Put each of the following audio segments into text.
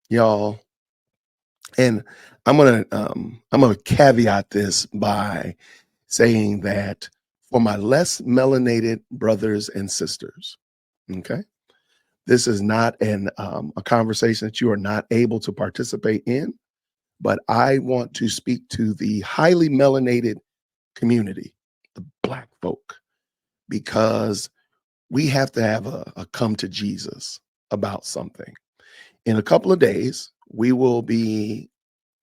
y'all. And I'm gonna caveat this by saying that for my less melanated brothers and sisters, okay, this is not a conversation that you are not able to participate in, but I want to speak to the highly melanated community, the Black folk, because we have to have a come to Jesus about something. In a couple of days, we will be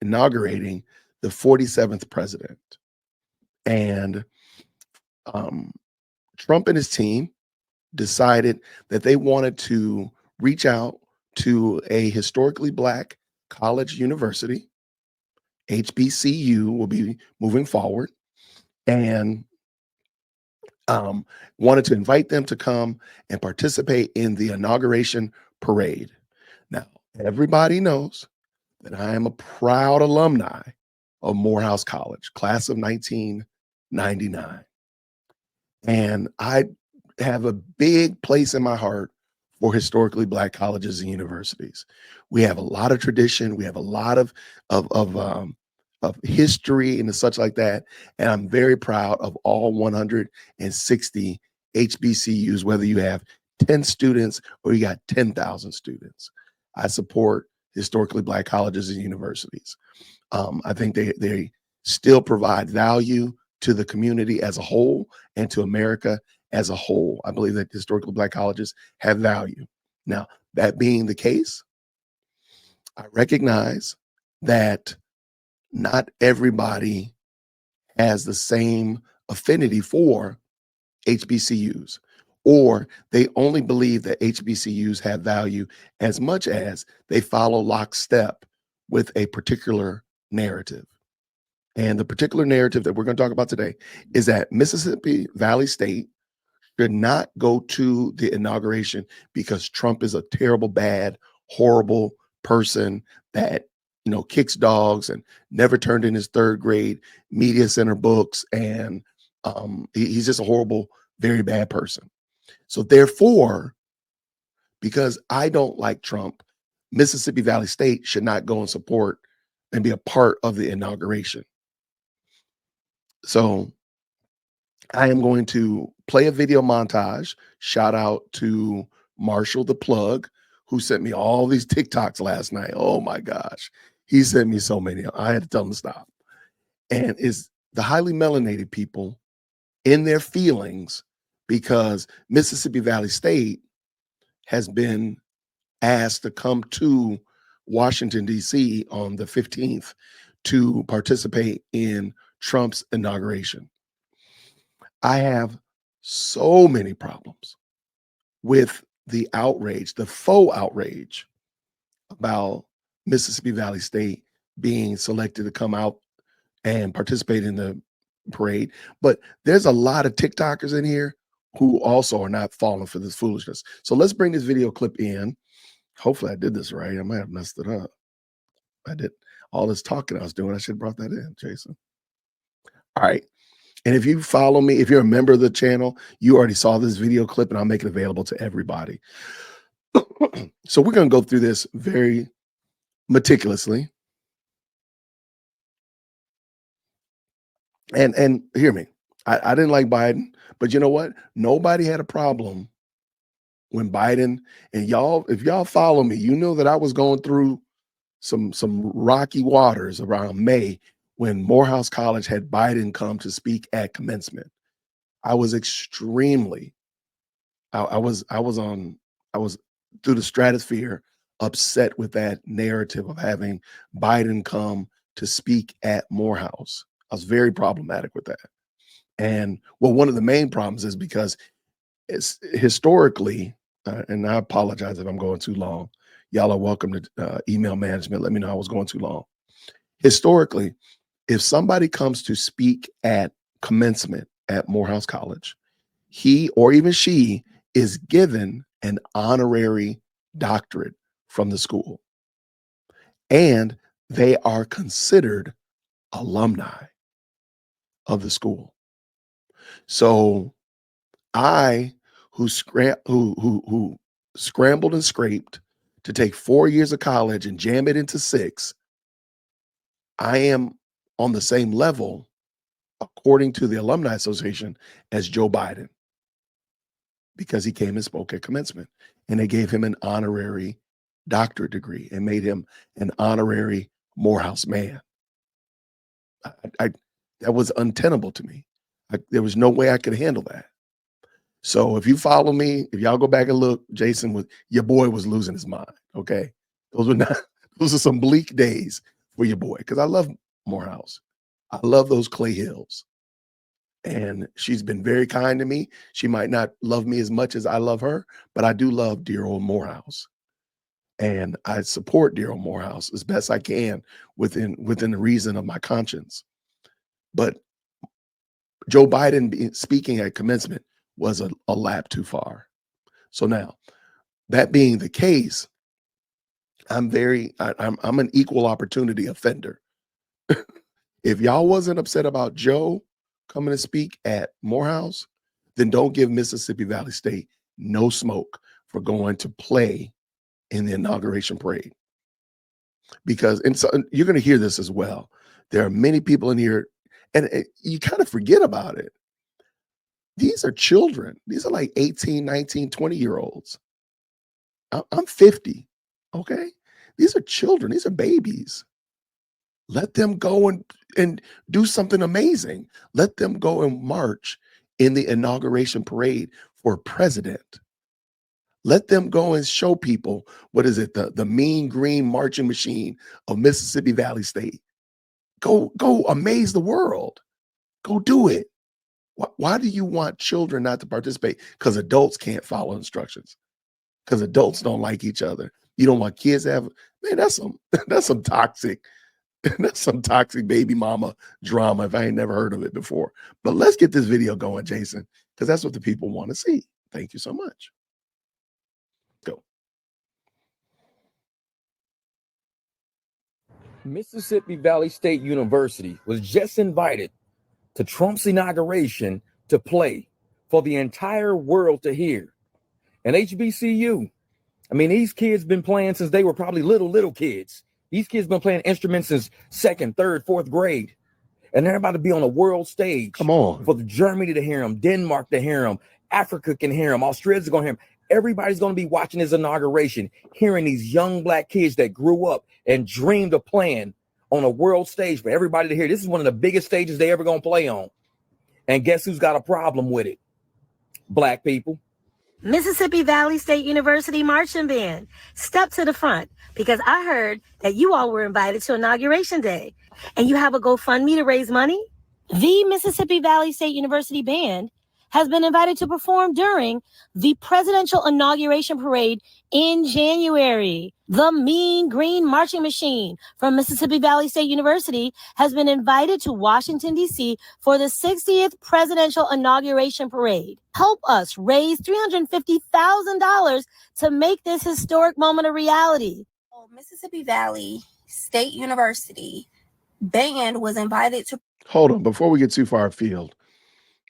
inaugurating the 47th president. And um, Trump and his team decided that they wanted to reach out to a historically Black college university. HBCU will be moving forward, and um, wanted to invite them to come and participate in the inauguration parade. Now, everybody knows that I am a proud alumni of Morehouse College, class of 1999. And I have a big place in my heart for historically Black colleges and universities. We have a lot of tradition. We have a lot of history and such like that. And I'm very proud of all 160 HBCUs, whether you have 10 students or you got 10,000 students. I support historically Black colleges and universities. I think they still provide value to the community as a whole and to America as a whole. I believe that historically Black colleges have value. Now, that being the case, I recognize that not everybody has the same affinity for HBCUs, or they only believe that HBCUs have value as much as they follow lockstep with a particular narrative. And the particular narrative that we're going to talk about today is that Mississippi Valley State should not go to the inauguration because Trump is a terrible, bad, horrible person that kicks dogs and never turned in his third grade media center books, and he's just a horrible, very bad person. So therefore, because I don't like Trump, Mississippi Valley State should not go and support and be a part of the inauguration. So I am going to play a video montage. Shout out to Marshall the Plug, who sent me all these TikToks last night. Oh my gosh. He sent me so many. I had to tell him to stop. And it's the highly melanated people in their feelings because Mississippi Valley State has been asked to come to Washington, D.C. on the 15th to participate in Trump's inauguration. I have so many problems with the outrage, the faux outrage about Mississippi Valley State being selected to come out and participate in the parade. But there's a lot of TikTokers in here who also are not falling for this foolishness. So let's bring this video clip in. Hopefully I did this right. I might have messed it up. I did all this talking I was doing. I should have brought that in, Jason. All right. And if you follow me, if you're a member of the channel, you already saw this video clip and I'll make it available to everybody. So we're going to go through this very meticulously. And hear me. I didn't like Biden, but you know what? Nobody had a problem when Biden, and y'all, if y'all follow me, you know that I was going through some rocky waters around May when Morehouse College had Biden come to speak at commencement. I was extremely, I was through the stratosphere upset with that narrative of having Biden come to speak at Morehouse. I was very problematic with that. And well, one of the main problems is because it's historically, and I apologize if I'm going too long. Y'all are welcome to email management. Let me know I was going too long. Historically, if somebody comes to speak at commencement at Morehouse College, he or even she is given an honorary doctorate from the school, and they are considered alumni of the school. So I, who scrambled and scraped to take 4 years of college and jam it into 6, I am on the same level, according to the Alumni Association, as Joe Biden, because he came and spoke at commencement, and they gave him an honorary doctorate degree and made him an honorary Morehouse man. I that was untenable to me. There was no way I could handle that. So if you follow me, if y'all go back and look, your boy was losing his mind. Okay, those were not those are some bleak days for your boy, because I love Morehouse. I love those Clay Hills, and she's been very kind to me. She might not love me as much as I love her, but I do love dear old Morehouse, and I support dear old Morehouse as best I can within the reason of my conscience. But Joe Biden speaking at commencement was a lap too far. So now, that being the case, I'm an equal opportunity offender. If y'all wasn't upset about Joe coming to speak at Morehouse, then don't give Mississippi Valley State no smoke for going to play in the inauguration parade. Because, and so you're going to hear this as well. There are many people in here, and you kind of forget about it. These are children. These are like 18, 19, 20-year-olds. I'm 50, okay? These are children. These are babies. Let them go and do something amazing. Let them go and march in the inauguration parade for president. Let them go and show people, what is it, the mean green marching machine of Mississippi Valley State. Go amaze the world. Go do it. Why do you want children not to participate? Because adults can't follow instructions. Because adults don't like each other. You don't want kids to have, man, that's some toxic, that's some toxic baby mama drama if I ain't never heard of it before. But let's get this video going, Jason, because that's what the people want to see. Thank you so much. Go. Mississippi Valley State University was just invited to Trump's inauguration to play for the entire world to hear. And HBCU, I mean, these kids been playing since they were probably little kids. These kids been playing instruments since 2nd, 3rd, 4th grade. And they're about to be on a world stage. Come on. For Germany to hear them, Denmark to hear them, Africa can hear them, Australia's going to hear them. Everybody's going to be watching his inauguration, hearing these young Black kids that grew up and dreamed of playing on a world stage for everybody to hear. This is one of the biggest stages they ever going to play on. And guess who's got a problem with it? Black people. Mississippi Valley State University Marching Band, step to the front, because I heard that you all were invited to Inauguration Day, and you have a GoFundMe to raise money. The Mississippi Valley State University Band has been invited to perform during the presidential inauguration parade in January. The Mean Green Marching Machine from Mississippi Valley State University has been invited to Washington, D.C. for the 60th presidential inauguration parade. Help us raise $350,000 to make this historic moment a reality. Mississippi Valley State University band was invited to. Hold on, before we get too far afield,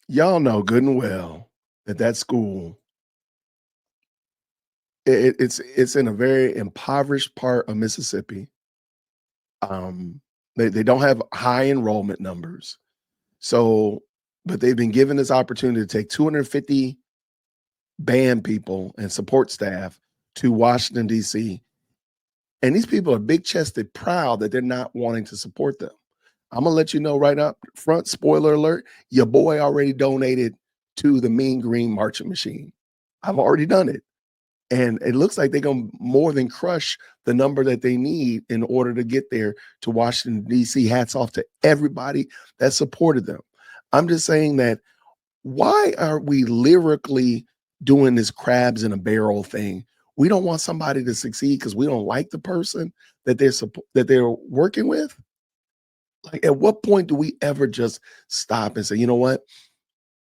y'all know good and well that school, it's in a very impoverished part of Mississippi. They don't have high enrollment numbers. So, but they've been given this opportunity to take 250 band people and support staff to Washington, D.C. And these people are big-chested, proud that they're not wanting to support them. I'm going to let you know right up front, spoiler alert, your boy already donated to the Mean Green Marching Machine. I've already done it. And it looks like they're going to more than crush the number that they need in order to get there to Washington, D.C. Hats off to everybody that supported them. I'm just saying that, why are we lyrically doing this crabs in a barrel thing? We don't want somebody to succeed because we don't like the person that they're working with. Like, at what point do we ever just stop and say, you know what?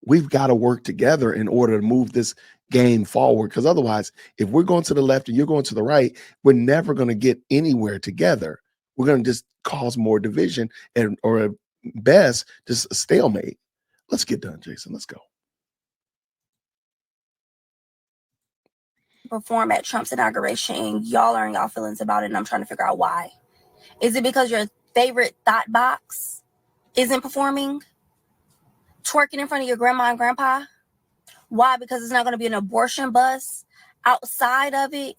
We've got to work together in order to move this game forward. Because otherwise, if we're going to the left and you're going to the right, we're never going to get anywhere together. We're going to just cause more division or at best, just a stalemate. Let's get done, Jason. Let's go. perform at Trump's inauguration, and y'all are in y'all feelings about it, and I'm trying to figure out why. Is it because your favorite thought box isn't performing? Twerking in front of your grandma and grandpa? Why? Because it's not going to be an abortion bus outside of it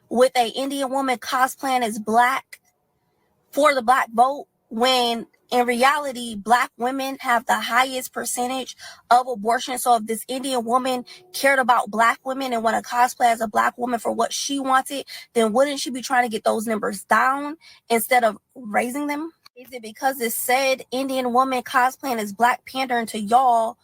with a Indian woman cosplaying as black for the black vote, when in reality, black women have the highest percentage of abortion. So if this Indian woman cared about black women and want to cosplay as a black woman for what she wanted, then wouldn't she be trying to get those numbers down instead of raising them? Is it because this said Indian woman cosplaying as Black Panther to y'all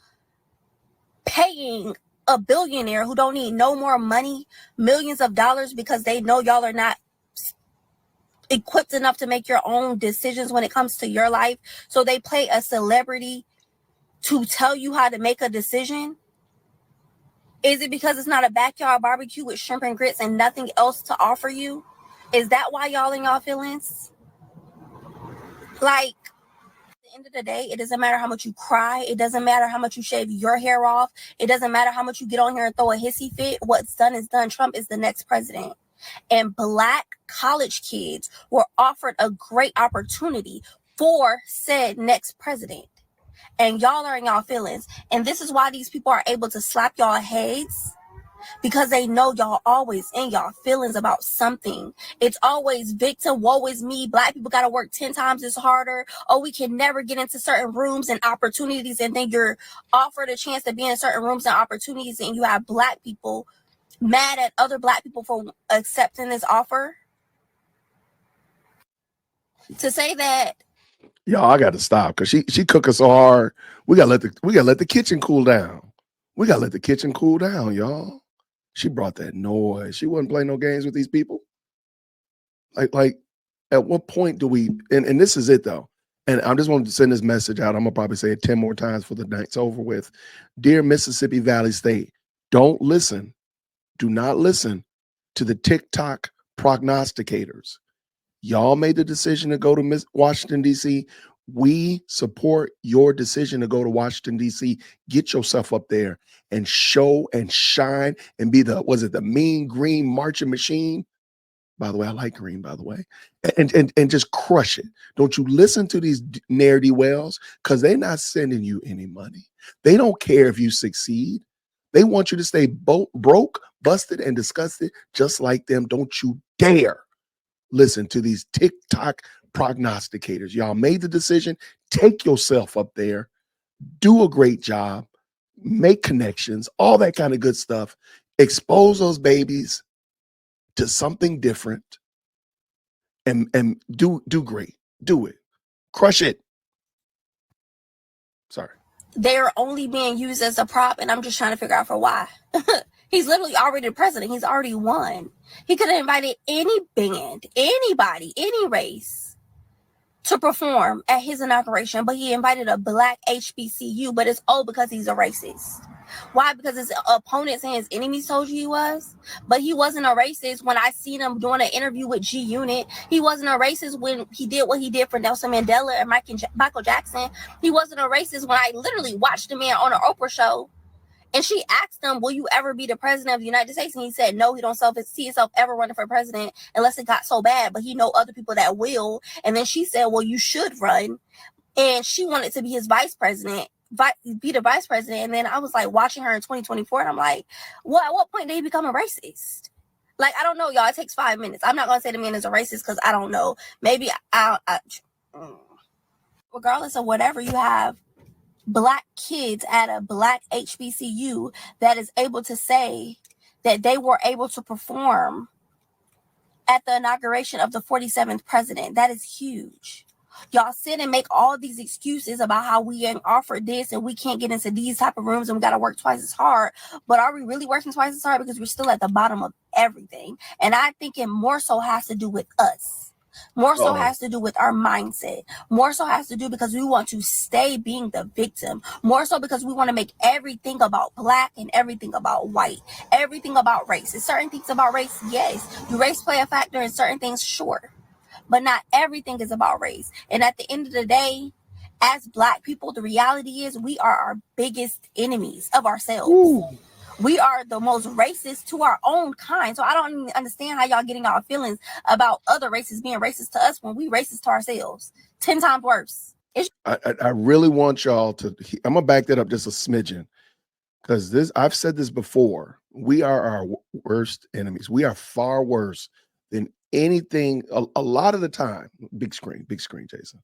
paying a billionaire who don't need no more money, millions of dollars, because they know y'all are not equipped enough to make your own decisions when it comes to your life? So they pay a celebrity to tell you how to make a decision? Is it because it's not a backyard barbecue with shrimp and grits and nothing else to offer you? Is that why y'all in y'all feelings? Like, at the end of the day, it doesn't matter how much you cry. It doesn't matter how much you shave your hair off. It doesn't matter how much you get on here and throw a hissy fit. What's done is done. Trump is the next president. And black college kids were offered a great opportunity for said next president. And y'all are in y'all feelings. And this is why these people are able to slap y'all heads, because they know y'all always in y'all feelings about something. It's always victim, woe is me. Black people got to work 10 times as harder. Oh, we can never get into certain rooms and opportunities. And then you're offered a chance to be in certain rooms and opportunities, and you have black people mad at other black people for accepting this offer. To say that, Y'all, I got to stop because she cooking so hard. We gotta let the kitchen cool down. We gotta let the kitchen cool down, y'all. She brought that noise. She wasn't playing no games with these people. Like, at what point do we? And this is it though. And I just wanted to send this message out. I'm gonna probably say it 10 more times for the night's over with. Dear Mississippi Valley State, don't listen. Do not listen to the TikTok prognosticators. Y'all made the decision to go to Washington, D.C. We support your decision to go to Washington, D.C. Get yourself up there and show and shine and be the mean green marching machine? By the way, I like green, by the way. And just crush it. Don't you listen to these ne'er-do-wells, because they're not sending you any money. They don't care if you succeed. They want you to stay broke, busted, and disgusted just like them. Don't you dare listen to these TikTok prognosticators. Y'all made the decision. Take yourself up there. Do a great job. Make connections. All that kind of good stuff. Expose those babies to something different. And do great. Do it. Crush it. Sorry. they're only being used as a prop, and I'm just trying to figure out for why. He's literally already the president. He's already won. He could have invited any band, anybody, any race to perform at his inauguration, but he invited a black HBCU, but it's because he's a racist. Why? Because his opponents and his enemies told you he was. But he wasn't a racist when I seen him doing an interview with G Unit. He wasn't a racist when he did what he did for Nelson Mandela and Michael Jackson. He wasn't a racist when I literally watched the man on an Oprah show. And she asked him, will you ever be the president of the United States? And he said, no, he don't see himself ever running for president unless it got so bad. But he know other people that will. And then she said, well, you should run. And she wanted to be his vice president, be the vice president. And then I was like watching her in 2024. And I'm like, well, at what point did he become a racist? Like, I don't know, y'all. It takes 5 minutes. I'm not going to say the man is a racist because I don't know. Maybe regardless of whatever, you have black kids at a black HBCU that is able to say that they were able to perform at the inauguration of the 47th president. That is huge. Y'all sit and make all these excuses about how we ain't offered this and we can't get into these type of rooms and we got to work twice as hard. But are we really working twice as hard? Because we're still at the bottom of everything. And I think it more so has to do with us. More so has to do with our mindset. More so has to do because we want to stay being the victim. More so because we want to make everything about black and everything about white. Everything about race. Is certain things about race? Yes. Do race play a factor in certain things? Sure. But not everything is about race. And at the end of the day, as black people, the reality is we are our biggest enemies of ourselves. Ooh. We are the most racist to our own kind. So I don't even understand how y'all getting our feelings about other races being racist to us when we racist to ourselves. 10 times worse. I really want y'all to, I'm gonna back that up just a smidgen, because this, I've said this before, we are our worst enemies. We are far worse than anything. A lot of the time, big screen, Jason.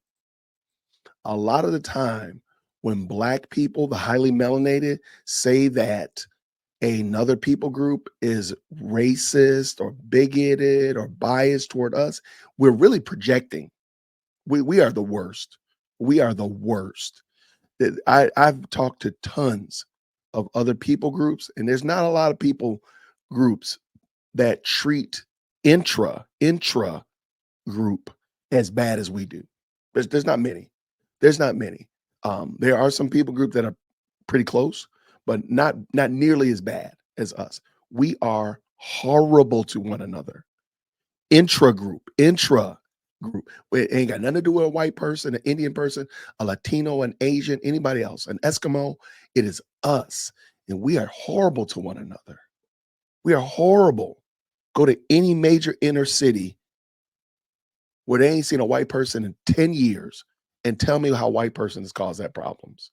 A lot of the time when Black people, the highly melanated, say that another people group is racist or bigoted or biased toward us, we're really projecting. We are the worst. We are the worst. I've talked to tons of other people groups, and there's not a lot of people groups that treat intra group as bad as we do. There's not many. There's not many. There are some people group that are pretty close, but not nearly as bad as us. We are horrible to one another. Intra group. It ain't got nothing to do with a white person, an Indian person, a Latino, an Asian, anybody else, an Eskimo. It is us. And we are horrible to one another. We are horrible. Go to any major inner city where they ain't seen a white person in 10 years and tell me how white person has caused that problems.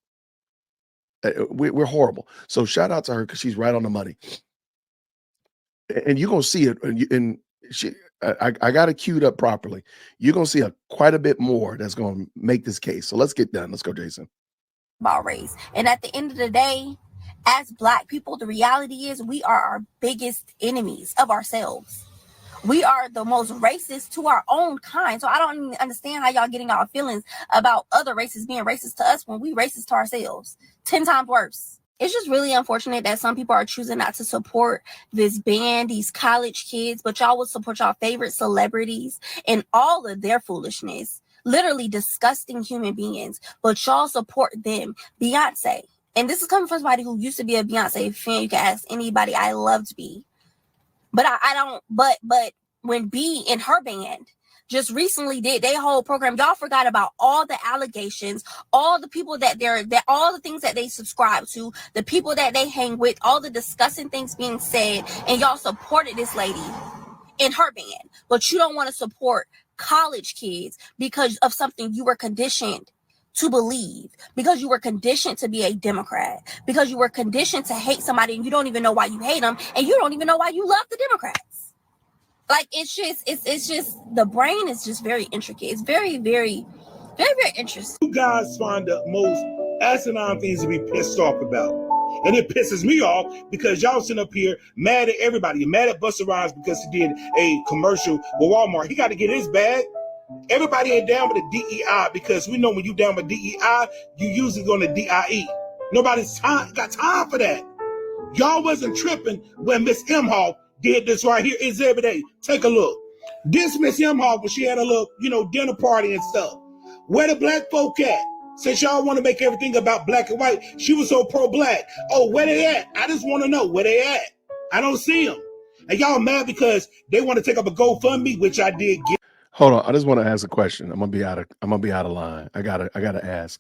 We're horrible. So shout out to her because she's right on the money. And you're going to see it. And I got it queued up properly. You're going to see quite a bit more that's going to make this case. So let's get done. Let's go, Jason. About race. And at the end of the day, as Black people, the reality is we are our biggest enemies of ourselves. We are the most racist to our own kind. So I don't even understand how y'all getting our feelings about other races being racist to us when we racist to ourselves. 10 times worse. It's just really unfortunate that some people are choosing not to support this band, these college kids, but y'all will support y'all favorite celebrities and all of their foolishness. Literally disgusting human beings, but y'all support them. Beyonce. And this is coming from somebody who used to be a Beyonce fan. You can ask anybody. I loved B. But I don't, but when B and her band just recently did their whole program, y'all forgot about all the allegations, all the people that all the things that they subscribe to, the people that they hang with, all the disgusting things being said, and y'all supported this lady in her band. But you don't want to support college kids because of something you were conditioned to believe, because you were conditioned to be a Democrat, because you were conditioned to hate somebody and you don't even know why you hate them, and you don't even know why you love the Democrats. Like, it's just the brain is just very intricate. It's very, very, very, very interesting. You guys find the most asinine things to be pissed off about. And it pisses me off because y'all sitting up here mad at everybody. You're mad at Busta Rhymes because he did a commercial with Walmart. He got to get his bag. Everybody ain't down with the DEI because we know when you down with DEI, you usually go to DIE. Nobody's got time for that. Y'all wasn't tripping when Miss Imhoff did this right here. It's every day. Take a look. This Miss Imhoff, when she had a little, dinner party and stuff. Where the Black folk at? Since y'all want to make everything about black and white, she was so pro-black. Oh, where they at? I just want to know where they at. I don't see them. And y'all mad because they want to take up a GoFundMe, which I did get. Hold on. I just want to ask a question. I'm gonna be out of line. I gotta ask.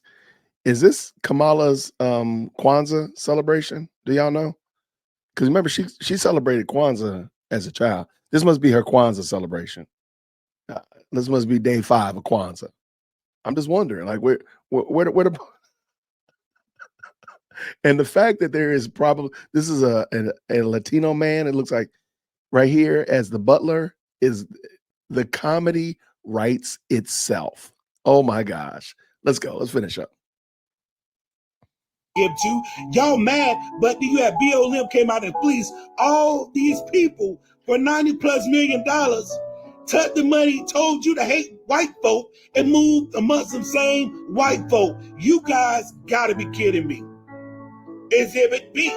Is this Kamala's Kwanzaa celebration? Do y'all know? Because remember, she celebrated Kwanzaa as a child. This must be her Kwanzaa celebration. This must be day 5 of Kwanzaa. I'm just wondering, like, where the and the fact that there is probably, this is a Latino man. It looks like right here as the butler is the comedy writes itself. Oh my gosh. Let's go. Let's finish up. Give to y'all mad, but you have BLM came out and fleeced all these people for $90+ million, took the money, told you to hate white folk, and moved amongst some same white folk. You guys gotta be kidding me. Exhibit B.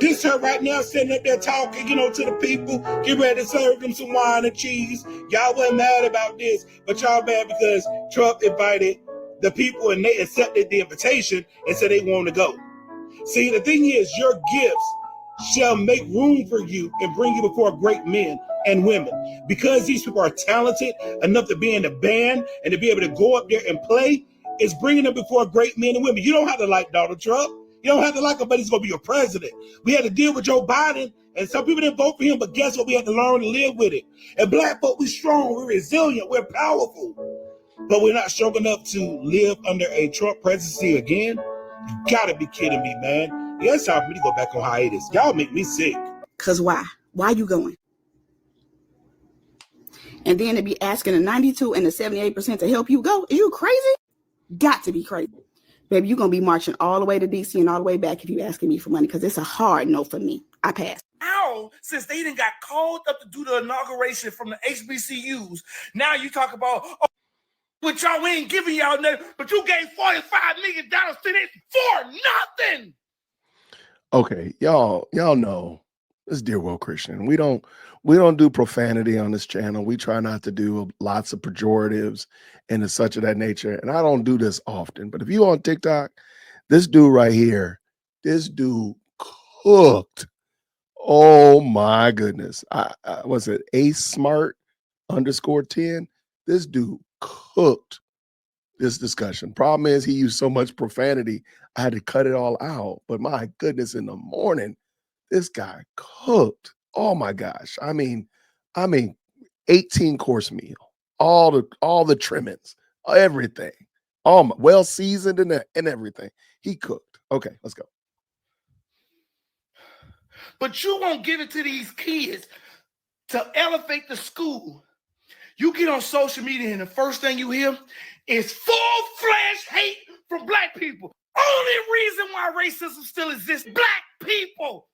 This her right now sitting up there talking, to the people, get ready to serve them some wine and cheese. Y'all wasn't mad about this, but y'all mad because Trump invited the people and they accepted the invitation and said they want to go. See, the thing is, your gifts shall make room for you and bring you before great men and women. Because these people are talented enough to be in the band and to be able to go up there and play, it's bringing them before great men and women. You don't have to like Donald Trump. You don't have to like him, but he's going to be your president. We had to deal with Joe Biden, and some people didn't vote for him, but guess what? We had to learn to live with it. And black folk, we're strong, we're resilient, we're powerful. But we're not strong enough to live under a Trump presidency again. You gotta be kidding me, man. Yeah, it's time for me to go back on hiatus. Y'all make me sick. Cause why? Why you going? And then to be asking the 92 and the 78% to help you go? Are you crazy? Got to be crazy. Baby, you're going to be marching all the way to DC and all the way back if you asking me for money, because it's a hard no for me. I pass. Now, since they didn't got called up to do the inauguration from the HBCUs, now you talk about, oh, but y'all ain't giving y'all nothing, but you gave $45 million to this for nothing. Okay, y'all know this Dear Will Christian. We don't do profanity on this channel. We try not to do lots of pejoratives and such of that nature. And I don't do this often. But if you on TikTok, this dude right here, this dude cooked. Oh my goodness. I was it ASmart_10? This dude cooked this discussion. Problem is he used so much profanity, I had to cut it all out. But my goodness, in the morning, this guy cooked. Oh my gosh. I mean, 18-course meal, all the trimmings, everything, all well seasoned and everything. He cooked. Okay, let's go. But you won't give it to these kids to elevate the school. You get on social media and the first thing you hear is full-fledged hate from black people. Only reason why racism still exists, black people.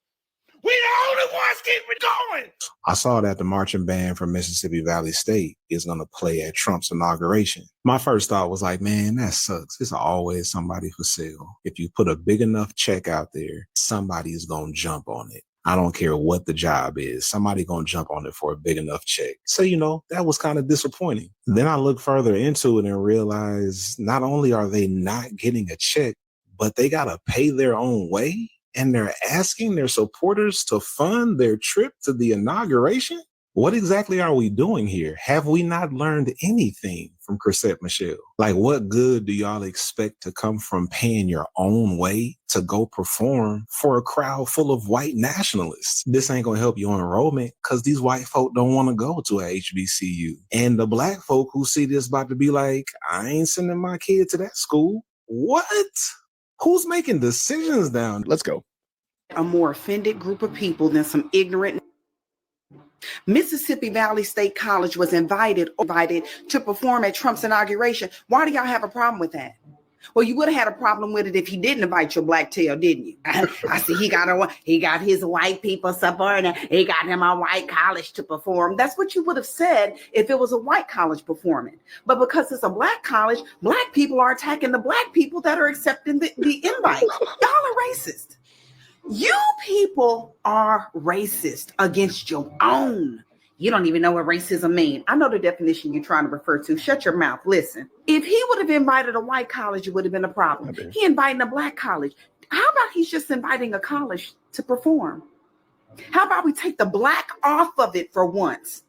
We the only ones keeping it going. I saw that the marching band from Mississippi Valley State is going to play at Trump's inauguration. My first thought was like, man, that sucks. There's always somebody for sale. If you put a big enough check out there, somebody's going to jump on it. I don't care what the job is. Somebody going to jump on it for a big enough check. So, that was kind of disappointing. Then I looked further into it and realized not only are they not getting a check, but they got to pay their own way. And they're asking their supporters to fund their trip to the inauguration? What exactly are we doing here? Have we not learned anything from Chrisette Michele? Like, what good do y'all expect to come from paying your own way to go perform for a crowd full of white nationalists? This ain't gonna help your enrollment because these white folk don't want to go to a HBCU. And the black folk who see this about to be like, I ain't sending my kid to that school. What? Who's making decisions down? Let's go. A more offended group of people than some ignorant. Mississippi Valley State College was invited to perform at Trump's inauguration. Why do y'all have a problem with that? Well, you would have had a problem with it if he didn't invite your black tail, didn't you? I see he got his white people support, and he got him a white college to perform. That's what you would have said if it was a white college performing. But because it's a black college, black people are attacking the black people that are accepting the invite. Y'all are racist. You people are racist against your own. You don't even know what racism means. I know the definition you're trying to refer to. Shut your mouth. Listen, if he would have invited a white college, it would have been a problem. He invited a black college. How about he's just inviting a college to perform? How about we take the black off of it for once?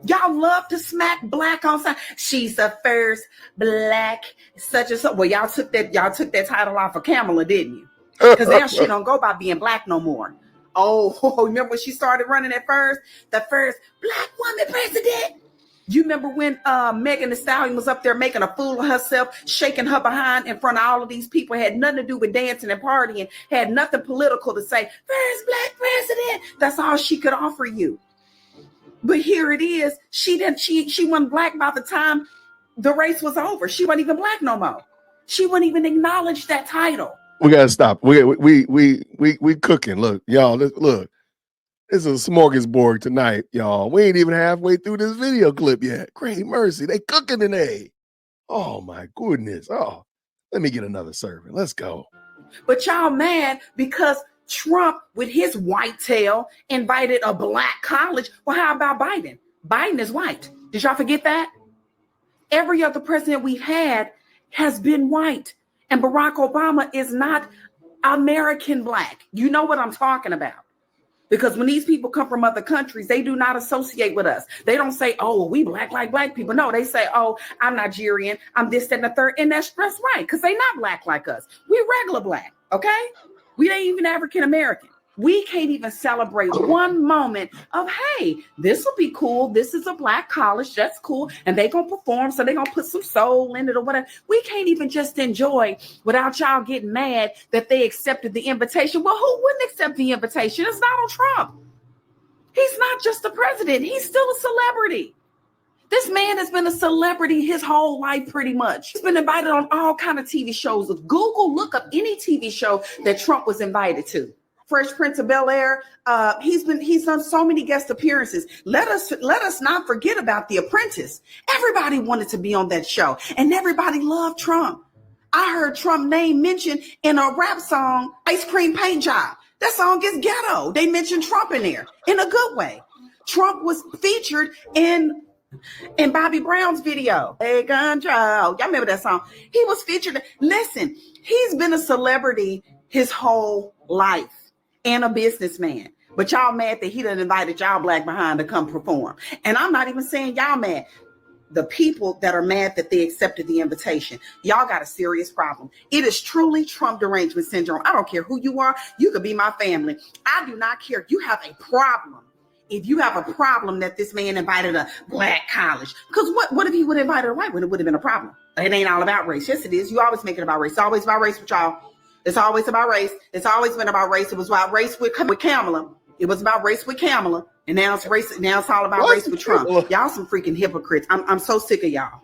Y'all love to smack black on side. She's the first black such and such. Well, y'all took that title off of Kamala, didn't you? Because now she don't go by being black no more. Oh, remember when she started running at first? The first black woman president. You remember when Megan Thee Stallion was up there making a fool of herself, shaking her behind in front of all of these people, had nothing to do with dancing and partying, had nothing political to say. First black president. That's all she could offer you. But here it is. She wasn't black by the time the race was over. She wasn't even black no more. She wouldn't even acknowledge that title. We gotta stop. We cooking. Look, y'all. Look, this is a smorgasbord tonight, y'all. We ain't even halfway through this video clip yet. Great mercy, they cooking today. Oh my goodness. Oh, let me get another serving. Let's go. But y'all mad because Trump, with his white tail, invited a black college. Well, how about Biden? Biden is white. Did y'all forget that? Every other president we've had has been white. And Barack Obama is not American black. You know what I'm talking about. Because when these people come from other countries, they do not associate with us. They don't say, oh, we black like black people. No, they say, oh, I'm Nigerian. I'm this, that, and the third. And that's right, because they not black like us. We regular black. Okay? We ain't even African American. We can't even celebrate one moment of, hey, this will be cool. This is a Black college. That's cool. And they going to perform. So they going to put some soul in it or whatever. We can't even just enjoy without y'all getting mad that they accepted the invitation. Well, who wouldn't accept the invitation? It's Donald Trump. He's not just the president. He's still a celebrity. This man has been a celebrity his whole life, pretty much. He's been invited on all kind of TV shows. Google, look up any TV show that Trump was invited to. Fresh Prince of Bel-Air. He's done so many guest appearances. Let us not forget about The Apprentice. Everybody wanted to be on that show, and everybody loved Trump. I heard Trump name mentioned in a rap song, Ice Cream Paint Job. That song is ghetto. They mentioned Trump in there in a good way. Trump was featured in Bobby Brown's video. Hey, control. Y'all remember that song? He was featured. Listen, he's been a celebrity his whole life and a businessman. But y'all mad that he done invited y'all black behind to come perform. And I'm not even saying y'all mad. The people that are mad that they accepted the invitation, y'all got a serious problem. It is truly Trump derangement syndrome. I don't care who you are. You could be my family. I do not care. You have a problem. If you have a problem that this man invited a Black college, because what if he would have invited a white one? It would have been a problem. It ain't all about race. Yes, it is. You always make it about race. It's always about race with y'all. It's always about race. It's always been about race. It was about race with Kamala. It was about race with Kamala. And now it's race. Now it's all about race with Trump. Y'all some freaking hypocrites. I'm so sick of y'all.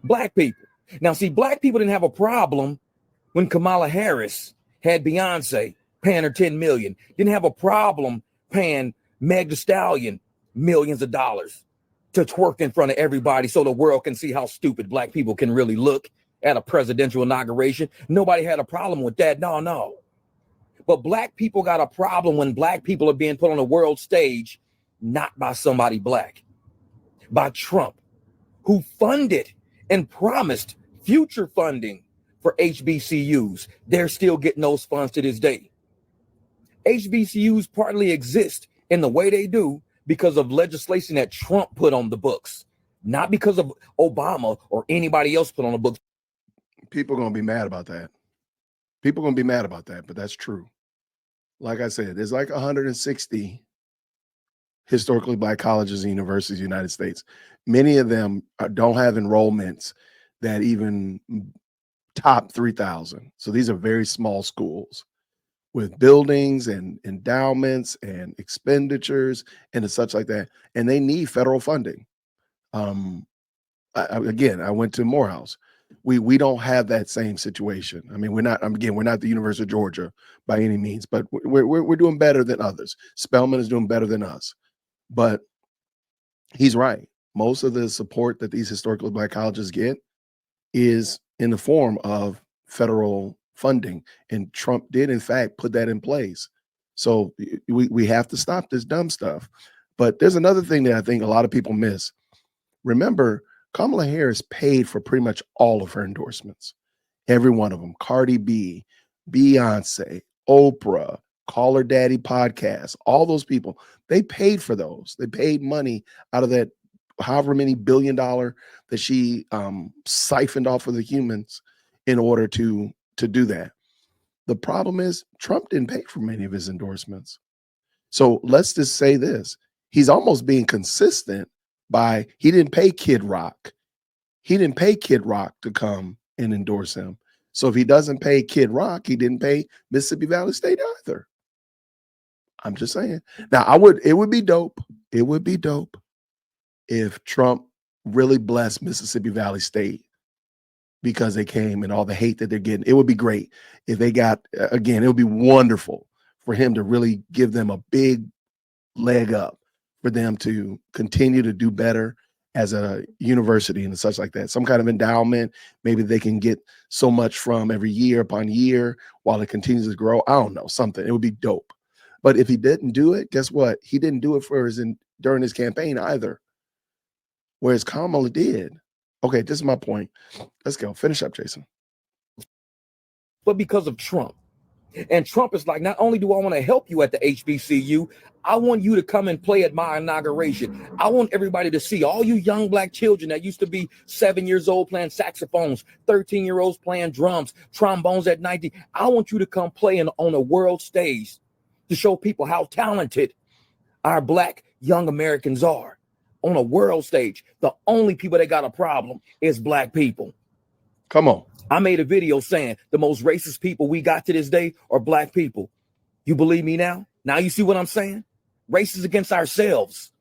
Black people. Now, see, black people didn't have a problem when Kamala Harris had Beyonce paying her $10 million. Didn't have a problem paying Meg Thee Stallion millions of dollars to twerk in front of everybody so the world can see how stupid black people can really look at a presidential inauguration. Nobody had a problem with that. No. But black people got a problem when black people are being put on a world stage, not by somebody black, by Trump, who funded and promised future funding for HBCUs. They're still getting those funds to this day. HBCUs partly exist in the way they do because of legislation that Trump put on the books, not because of Obama or anybody else put on the books. People are going to be mad about that. People are going to be mad about that, but that's true. Like I said, there's like 160 historically Black colleges and universities in the United States. Many of them don't have enrollments that even top 3,000. So these are very small schools with buildings and endowments and expenditures and such like that. And they need federal funding. Again, I went to Morehouse. We don't have that same situation. I mean, we're not the University of Georgia by any means, but we're doing better than others. Spelman is doing better than us. But he's right. Most of the support that these historically Black colleges get is in the form of federal funding. And Trump did, in fact, put that in place. So we have to stop this dumb stuff. But there's another thing that I think a lot of people miss. Remember, Kamala Harris paid for pretty much all of her endorsements. Every one of them. Cardi B, Beyonce, Oprah, Call Her Daddy podcast, all those people, they paid for those. They paid money out of that however many $1 billion that she siphoned off of the humans in order to do that. The problem is Trump didn't pay for many of his endorsements. So let's just say this. He's almost being consistent by he didn't pay Kid Rock. He didn't pay Kid Rock to come and endorse him. So if he doesn't pay Kid Rock, he didn't pay Mississippi Valley State either. I'm just saying. Now, it would be dope. It would be dope if Trump really blessed Mississippi Valley State because they came and all the hate that they're getting. It would be great if they got, again, it would be wonderful for him to really give them a big leg up for them to continue to do better as a university and such like that. Some kind of endowment, maybe they can get so much from every year upon year while it continues to grow. I don't know, something. It would be dope. But if he didn't do it, guess what? He didn't do it during his campaign either. Whereas Kamala did. Okay, this is my point. Let's go. Finish up, Jason. But because of Trump, And Trump is like, not only do I want to help you at the HBCU, I want you to come and play at my inauguration. I want everybody to see all you young black children that used to be 7 years old playing saxophones, 13-year-olds playing drums, trombones at 19. I want you to come play on a world stage to show people how talented our black young Americans are on a world stage. The only people that got a problem is black people. Come on. I made a video saying the most racist people we got to this day are black people. You believe me now? Now you see what I'm saying? Racist against ourselves.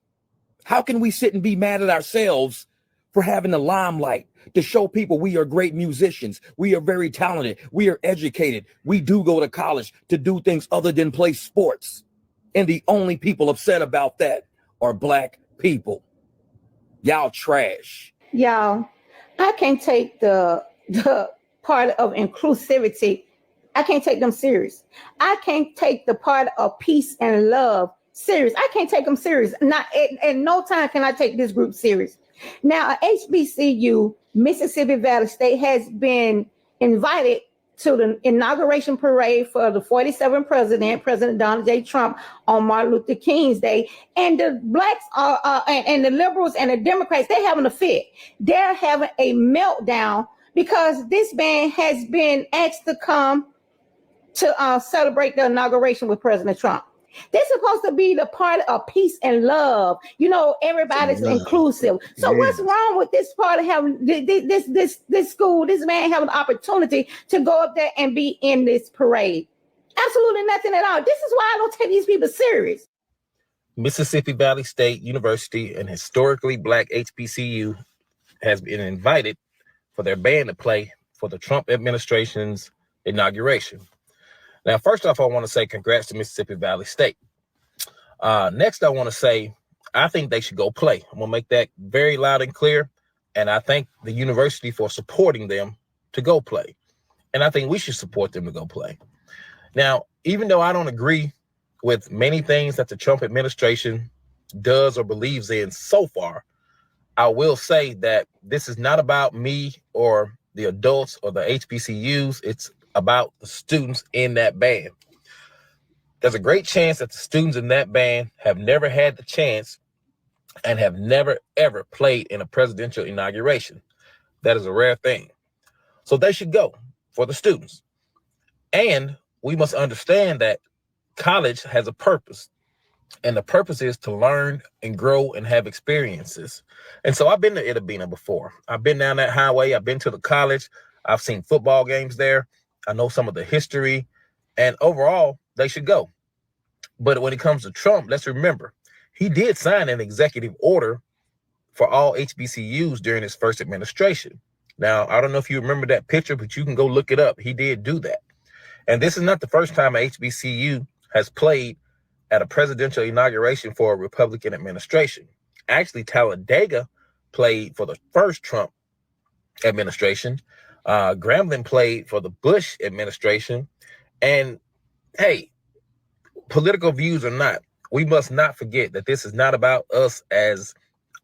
How can we sit and be mad at ourselves for having the limelight to show people we are great musicians? We are very talented. We are educated. We do go to college to do things other than play sports. And the only people upset about that are black people. Y'all trash. Y'all, I can't take the part of inclusivity. I can't take them serious. I can't take the part of peace and love serious. I can't take them serious. Not at no time can I take this group serious. Now, HBCU, Mississippi Valley State, has been invited to the inauguration parade for the 47th president, President Donald J. Trump, on Martin Luther King's Day. And the blacks and the liberals and the Democrats, they're having a fit. They're having a meltdown because this band has been asked to come to celebrate the inauguration with President Trump. They're supposed to be the part of peace and love. You know, everybody's inclusive. So what's wrong with this part of having this school, this man having the opportunity to go up there and be in this parade? Absolutely nothing at all. This is why I don't take these people serious. Mississippi Valley State University, an historically black HBCU, has been invited for their band to play for the Trump administration's inauguration. Now, first off, I want to say congrats to Mississippi Valley State. Next, I want to say, I think they should go play. I'm going to make that very loud and clear. And I thank the university for supporting them to go play. And I think we should support them to go play. Now, even though I don't agree with many things that the Trump administration does or believes in so far, I will say that this is not about me or the adults or the HBCUs. It's about the students in that band. There's a great chance that the students in that band have never had the chance and have never, ever played in a presidential inauguration. That is a rare thing. So they should go for the students. And we must understand that college has a purpose. And the purpose is to learn and grow and have experiences. And so I've been to Itta Bena before. I've been down that highway. I've been to the college. I've seen football games there. I know some of the history, and overall, they should go. But when it comes to Trump, let's remember, he did sign an executive order for all HBCUs during his first administration. Now, I don't know if you remember that picture, but you can go look it up. He did do that. And this is not the first time a HBCU has played at a presidential inauguration for a Republican administration. Actually, Talladega played for the first Trump administration. Grambling played for the Bush administration. And hey, political views or not, we must not forget that this is not about us as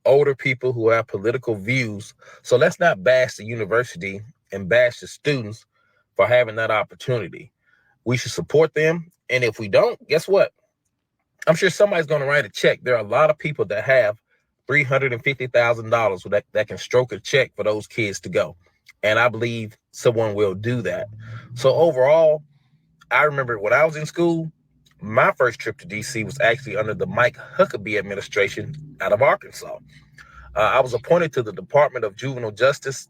older people who have political views. So let's not bash the university and bash the students for having that opportunity. We should support them. And if we don't, guess what? I'm sure somebody's going to write a check. There are a lot of people that have $350,000 that can stroke a check for those kids to go. And I believe someone will do that. So overall, I remember when I was in school, my first trip to DC was actually under the Mike Huckabee administration out of Arkansas. I was appointed to the Department of Juvenile Justice.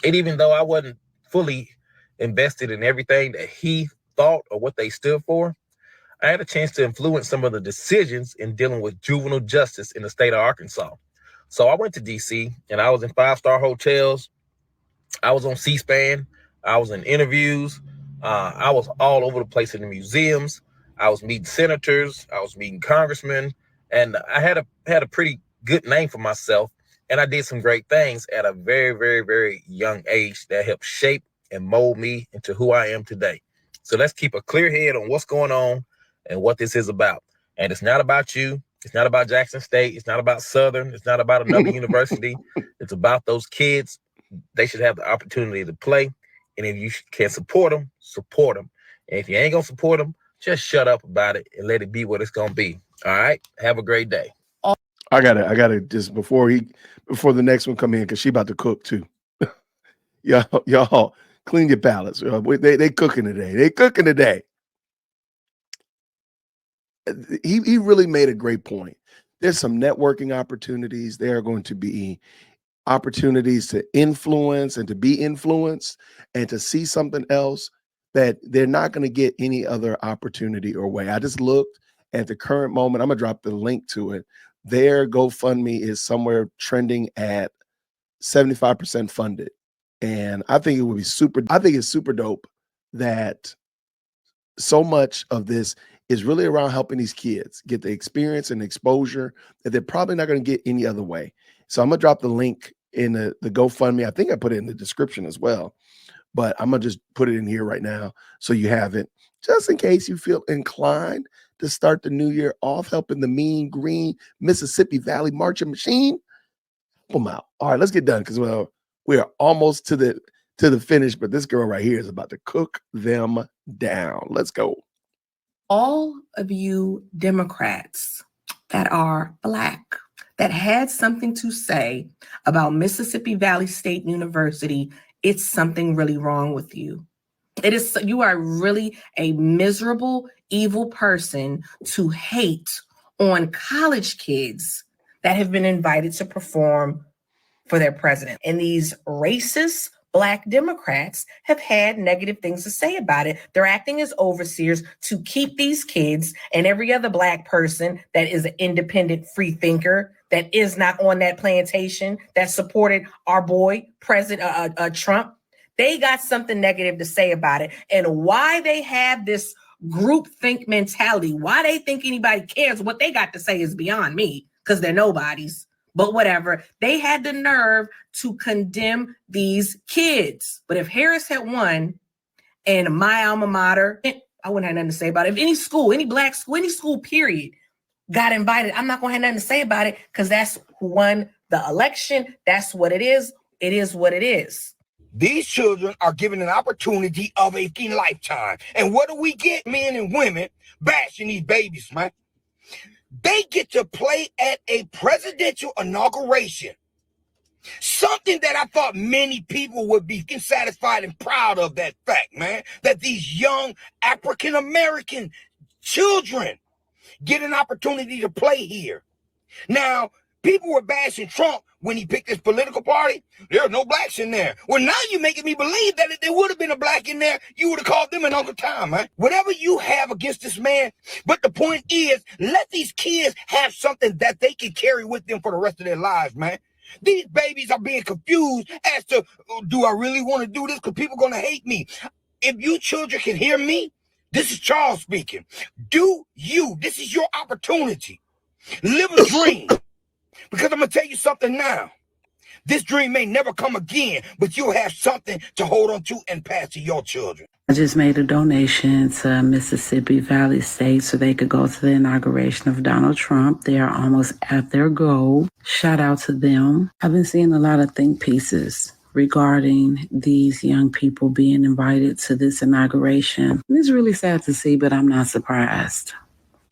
And even though I wasn't fully invested in everything that he thought or what they stood for, I had a chance to influence some of the decisions in dealing with juvenile justice in the state of Arkansas. So I went to DC and I was in 5-star hotels. I was on C-SPAN. I was in interviews. I was all over the place in the museums. I was meeting senators. I was meeting congressmen. And I had a pretty good name for myself. And I did some great things at a very, very, very young age that helped shape and mold me into who I am today. So let's keep a clear head on what's going on and what this is about. And it's not about you. It's not about Jackson State. It's not about Southern. It's not about another university. It's about those kids. They should have the opportunity to play. And if you can support them, And if you ain't gonna support them, just shut up about it and let it be what it's gonna be. All right. Have a great day. I gotta just before the next one come in, because she about to cook too. Y'all clean your palates. They cooking today. They cooking today. He really made a great point. There's some networking opportunities. There are going to be opportunities to influence and to be influenced and to see something else that they're not going to get any other opportunity or way. I just looked at the current moment. I'm going to drop the link to it. Their GoFundMe is somewhere trending at 75% funded. And I think it's super dope that so much of this is really around helping these kids get the experience and exposure that they're probably not going to get any other way. So I'm going to drop the link in the GoFundMe. I think I put it in the description as well, but I'm going to just put it in here right now so you have it, just in case you feel inclined to start the new year off helping the mean green Mississippi Valley marching machine. Help them out. All right, let's get done, because we are almost to the finish, but this girl right here is about to cook them down. Let's go. All of you Democrats that are Black, that had something to say about Mississippi Valley State University, it's something really wrong with you. You are really a miserable, evil person to hate on college kids that have been invited to perform for their president. And these racist Black Democrats have had negative things to say about it. They're acting as overseers to keep these kids and every other Black person that is an independent free thinker, that is not on that plantation, that supported our boy, President Trump. They got something negative to say about it. And why they have this group think mentality, why they think anybody cares what they got to say is beyond me, because they're nobodies. But whatever, they had the nerve to condemn these kids. But if Harris had won and my alma mater, I wouldn't have nothing to say about it. If any school, any Black school, any school period got invited, I'm not going to have nothing to say about it, because that's who won the election. That's what it is. It is what it is. These children are given an opportunity of a lifetime. And what do we get? Men and women bashing these babies, man. They get to play at a presidential inauguration. Something that I thought many people would be satisfied and proud of, that fact, man, that these young African-American children get an opportunity to play here. Now, people were bashing Trump when he picked his political party. There are no Blacks in there. Well, now you're making me believe that if there would have been a Black in there, you would have called them an Uncle Tom, man. Whatever you have against this man, but the point is, let these kids have something that they can carry with them for the rest of their lives, man. These babies are being confused as to, do I really want to do this? Because people are going to hate me. If you children can hear me, this is Charles speaking. This is your opportunity. Live a dream. Because I'm going to tell you something now. This dream may never come again, but you'll have something to hold on to and pass to your children. I just made a donation to Mississippi Valley State so they could go to the inauguration of Donald Trump. They are almost at their goal. Shout out to them. I've been seeing a lot of think pieces regarding these young people being invited to this inauguration. It's really sad to see, but I'm not surprised.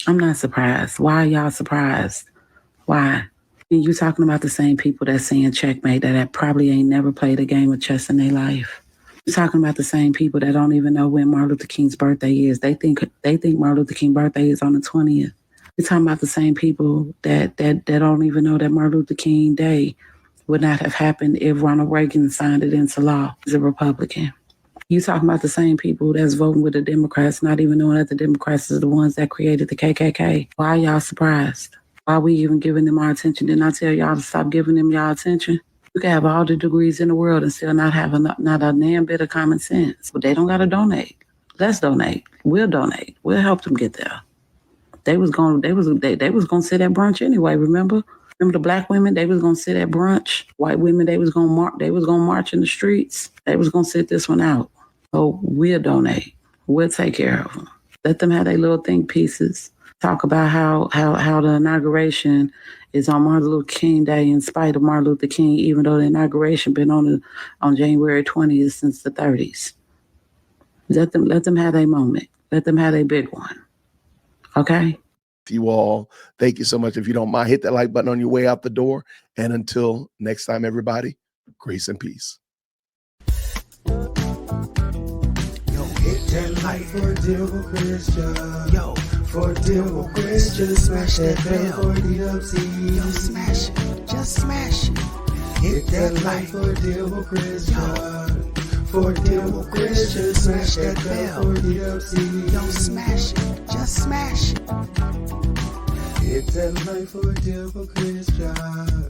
I'm not surprised. Why are y'all surprised? Why? And you talking about the same people that's saying checkmate that probably ain't never played a game of chess in their life. You're talking about the same people that don't even know when Martin Luther King's birthday is. They think Martin Luther King's birthday is on the 20th. You're talking about the same people that don't even know that Martin Luther King Day would not have happened if Ronald Reagan signed it into law as a Republican. You talking about the same people that's voting with the Democrats, not even knowing that the Democrats are the ones that created the KKK. Why are y'all surprised? Why are we even giving them our attention? Didn't I tell y'all to stop giving them y'all attention? You can have all the degrees in the world and still not have not a damn bit of common sense. But they don't got to donate. Let's donate. We'll donate. We'll help them get there. They was gonna sit at brunch anyway. Remember the Black women? They was gonna sit at brunch. White women, they was gonna march in the streets. They was gonna sit this one out. So we'll donate. We'll take care of them. Let them have their little think pieces. Talk about how the inauguration is on Martin Luther King Day in spite of Martin Luther King, even though the inauguration been on January 20th since the 30s. Let them have their moment. Let them have their big one. Okay? You all, thank you so much. If you don't mind, hit that like button on your way out the door. And until next time, everybody, grace and peace. Hit that like for deal with Christian. Yo, for deal with Christian. Smash that bell for DWC. Yo, smash it. Just smash it. Hit that like for deal with Christian. For deal with Christian. Smash that bell for DWC. Yo, smash it. Just smash it. Hit that like for deal with Christian.